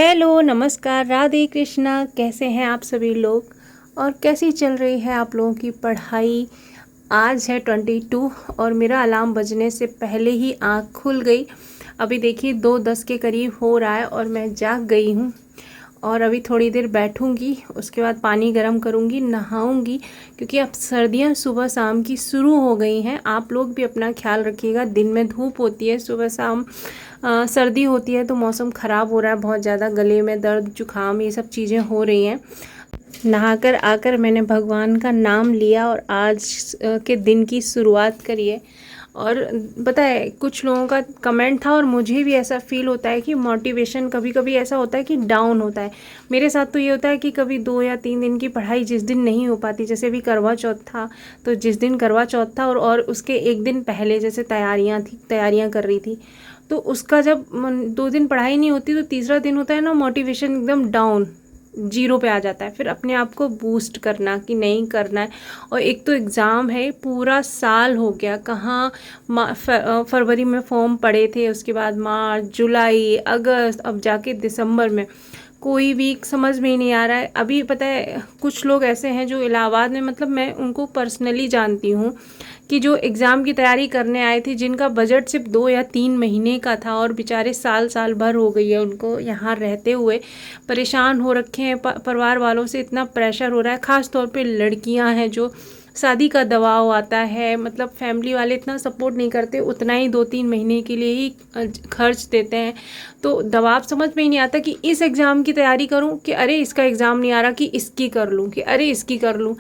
Hello, नमस्कार, राधे कृष्णा। कैसे हैं आप सभी लोग और कैसी चल रही है आप लोगों की पढ़ाई। आज है 22 और मेरा अलार्म बजने से पहले ही आँख खुल गई। अभी देखिए 2:10 के करीब हो रहा है और मैं जाग गई हूँ। और अभी थोड़ी देर बैठूंगी, उसके बाद पानी गर्म करूंगी, नहाऊंगी, क्योंकि अब सर्दियां सुबह शाम की शुरू हो गई हैं। आप लोग भी अपना ख्याल रखिएगा। दिन में धूप होती है, सुबह शाम सर्दी होती है, तो मौसम ख़राब हो रहा है बहुत ज़्यादा। गले में दर्द, जुकाम, ये सब चीज़ें हो रही हैं। नहाकर आकर मैंने भगवान का नाम लिया और आज के दिन की शुरुआत करी है। और पता है, कुछ लोगों का कमेंट था और मुझे भी ऐसा फील होता है कि मोटिवेशन कभी कभी ऐसा होता है कि डाउन होता है। मेरे साथ तो ये होता है कि कभी 2 या 3 दिन की पढ़ाई जिस दिन नहीं हो पाती, जैसे अभी करवा चौथ था, तो जिस दिन करवा चौथ था और उसके एक दिन पहले जैसे तैयारियां कर रही थी, तो उसका जब 2 दिन पढ़ाई नहीं होती तो तीसरा दिन होता है ना, मोटिवेशन एकदम डाउन, जीरो पे आ जाता है। फिर अपने आप को बूस्ट करना कि नहीं करना है। और एक तो एग्ज़ाम है, पूरा साल हो गया, कहाँ फरवरी में फॉर्म पड़े थे, उसके बाद मार्च, जुलाई, अगस्त, अब जाके दिसंबर में कोई वीक समझ में ही नहीं आ रहा है। अभी पता है कुछ लोग ऐसे हैं जो इलाहाबाद में, मतलब मैं उनको पर्सनली जानती हूँ, कि जो एग्ज़ाम की तैयारी करने आए थे, जिनका बजट सिर्फ 2 या 3 महीने का था और बेचारे साल साल भर हो गई है उनको यहाँ रहते हुए, परेशान हो रखे हैं। परिवार वालों से इतना प्रेशर हो रहा है, ख़ास तौर पे लड़कियाँ हैं जो शादी का दबाव आता है, मतलब फैमिली वाले इतना सपोर्ट नहीं करते, उतना ही 2-3 महीने के लिए ही खर्च देते हैं। तो दबाव समझ में ही नहीं आता कि इस एग्ज़ाम की तैयारी करूं कि अरे इसका एग्ज़ाम नहीं आ रहा, कि इसकी कर लूं, कि अरे इसकी कर लूं।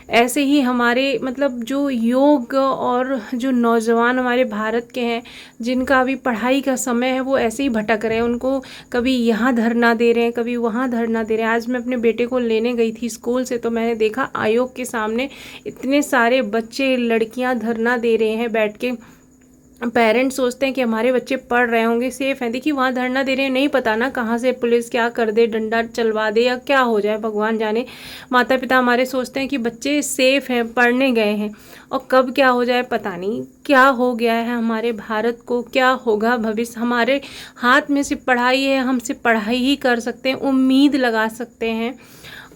ऐसे ही हमारे मतलब जो योग और जो नौजवान हमारे भारत के हैं, जिनका अभी पढ़ाई का समय है, वो ऐसे ही भटक रहे हैं। उनको कभी यहाँ धरना दे रहे हैं, कभी वहाँ धरना दे रहे हैं। आज मैं अपने बेटे को लेने गई थी स्कूल से, तो मैंने देखा आयोग के सामने इतने सारे बच्चे, लड़कियाँ धरना दे रहे हैं बैठ के। पेरेंट्स सोचते हैं कि हमारे बच्चे पढ़ रहे होंगे, सेफ़ हैं। देखिए वहाँ धरना दे रहे हैं, नहीं पता ना कहाँ से पुलिस क्या कर दे, डंडा चलवा दे या क्या हो जाए, भगवान जाने। माता पिता हमारे सोचते हैं कि बच्चे सेफ़ हैं, पढ़ने गए हैं, और कब क्या हो जाए पता नहीं। क्या हो गया है हमारे भारत को, क्या होगा भविष्य। हमारे हाथ में सिर्फ पढ़ाई है, हम सिर्फ पढ़ाई ही कर सकते हैं, उम्मीद लगा सकते हैं,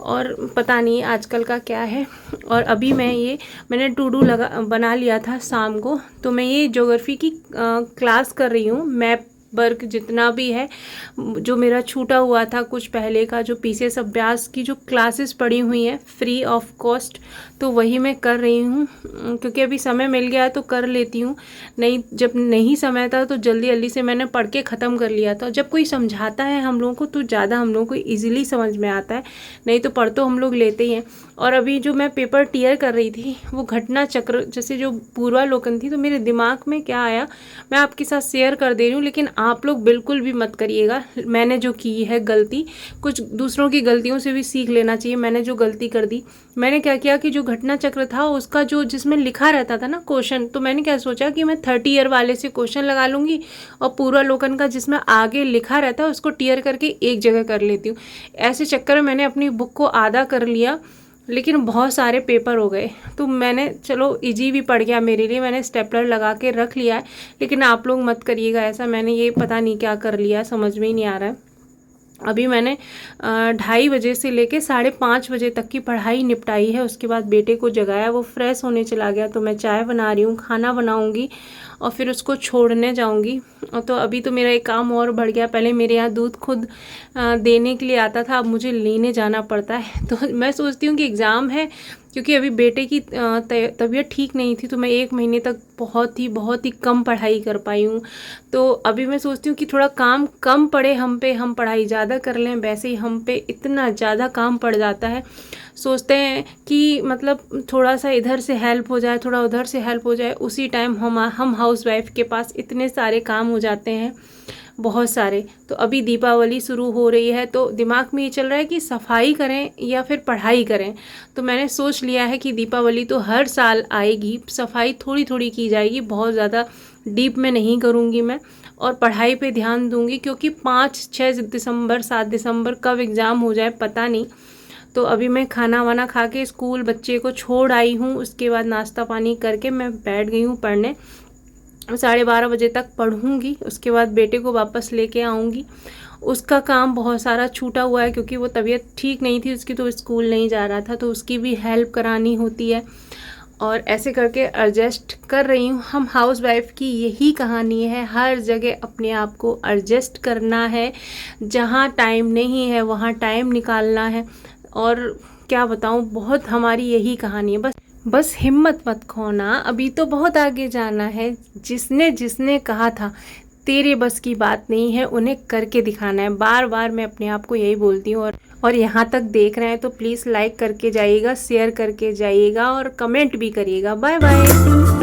और पता नहीं आजकल का क्या है। और अभी मैंने टू डू बना लिया था शाम को, तो मैं ये ज्योग्राफी की क्लास कर रही हूँ। मैप वर्क जितना भी है, जो मेरा छूटा हुआ था कुछ पहले का, जो पीसीएस अभ्यास की जो क्लासेस पड़ी हुई हैं फ्री ऑफ कॉस्ट, तो वही मैं कर रही हूँ, क्योंकि अभी समय मिल गया है तो कर लेती हूँ। नहीं, जब नहीं समय था तो जल्दी जल्दी से मैंने पढ़ के ख़त्म कर लिया था। जब कोई समझाता है हम लोगों को तो ज़्यादा हम लोगों को ईजिली समझ में आता है, नहीं तो पढ़ तो हम लोग लेते ही हैं। और अभी जो मैं पेपर टियर कर रही थी, वो घटना चक्र जैसे जो पूर्वालोकन थी, तो मेरे दिमाग में क्या आया मैं आपके साथ शेयर कर दे रही हूँ। लेकिन आप लोग बिल्कुल भी मत करिएगा, मैंने जो की है गलती, कुछ दूसरों की गलतियों से भी सीख लेना चाहिए। मैंने जो गलती कर दी, मैंने क्या किया कि जो घटना चक्र था उसका जो जिसमें लिखा रहता था ना क्वेश्चन, तो मैंने क्या सोचा कि मैं 30 ईयर वाले से क्वेश्चन लगा लूँगी, और पूर्वालोकन का जिसमें आगे लिखा रहता है उसको टियर करके एक जगह कर लेती हूँ। ऐसे चक्कर में मैंने अपनी बुक को आधा कर लिया, लेकिन बहुत सारे पेपर हो गए। तो मैंने, चलो इजी भी पड़ गया मेरे लिए, मैंने स्टेपलर लगा के रख लिया है। लेकिन आप लोग मत करिएगा ऐसा, मैंने ये पता नहीं क्या कर लिया, समझ में ही नहीं आ रहा है। अभी मैंने 2:30 बजे से लेके 5:30 बजे तक की पढ़ाई निपटाई है। उसके बाद बेटे को जगाया, वो फ्रेश होने चला गया, तो मैं चाय बना रही हूँ, खाना बनाऊँगी और फिर उसको छोड़ने जाऊँगी। तो अभी तो मेरा एक काम और बढ़ गया, पहले मेरे यहाँ दूध खुद देने के लिए आता था, अब मुझे लेने जाना पड़ता है। तो मैं सोचती हूँ कि एग्ज़ाम है, क्योंकि अभी बेटे की तबीयत ठीक नहीं थी, तो मैं 1 महीने तक बहुत ही कम पढ़ाई कर पाई हूँ। तो अभी मैं सोचती हूँ कि थोड़ा काम कम पड़े हम पे, हम पढ़ाई ज़्यादा कर लें। वैसे ही हम पे इतना ज़्यादा काम पड़ जाता है, सोचते हैं कि मतलब थोड़ा सा इधर से हेल्प हो जाए, थोड़ा उधर से हेल्प हो जाए, उसी टाइम हम हाउसवाइफ के पास इतने सारे काम हो जाते हैं, बहुत सारे। तो अभी दीपावली शुरू हो रही है, तो दिमाग में ये चल रहा है कि सफाई करें या फिर पढ़ाई करें। तो मैंने सोच लिया है कि दीपावली तो हर साल आएगी, सफाई थोड़ी थोड़ी की जाएगी, बहुत ज़्यादा डीप में नहीं करूँगी मैं, और पढ़ाई पे ध्यान दूँगी, क्योंकि 5-6 दिसंबर 7 दिसंबर कब एग्ज़ाम हो जाए पता नहीं। तो अभी मैं खाना वाना खा के स्कूल बच्चे को छोड़ आई हूँ, उसके बाद नाश्ता पानी करके मैं बैठ गई हूँ पढ़ने। 12:30 बजे तक पढ़ूँगी, उसके बाद बेटे को वापस लेके आऊँगी। उसका काम बहुत सारा छूटा हुआ है क्योंकि वो तबीयत ठीक नहीं थी उसकी, तो स्कूल नहीं जा रहा था, तो उसकी भी हेल्प करानी होती है और ऐसे करके एडजस्ट कर रही हूँ। हम हाउस वाइफ की यही कहानी है, हर जगह अपने आप को एडजस्ट करना है, जहाँ टाइम नहीं है वहाँ टाइम निकालना है। और क्या बताऊँ, बहुत हमारी यही कहानी है। बस हिम्मत मत खोना, अभी तो बहुत आगे जाना है। जिसने जिसने कहा था तेरे बस की बात नहीं है, उन्हें करके दिखाना है। बार बार मैं अपने आप को यही बोलती हूँ। और यहाँ तक देख रहे हैं तो प्लीज़ लाइक करके जाइएगा, शेयर करके जाइएगा और कमेंट भी करिएगा। Bye bye.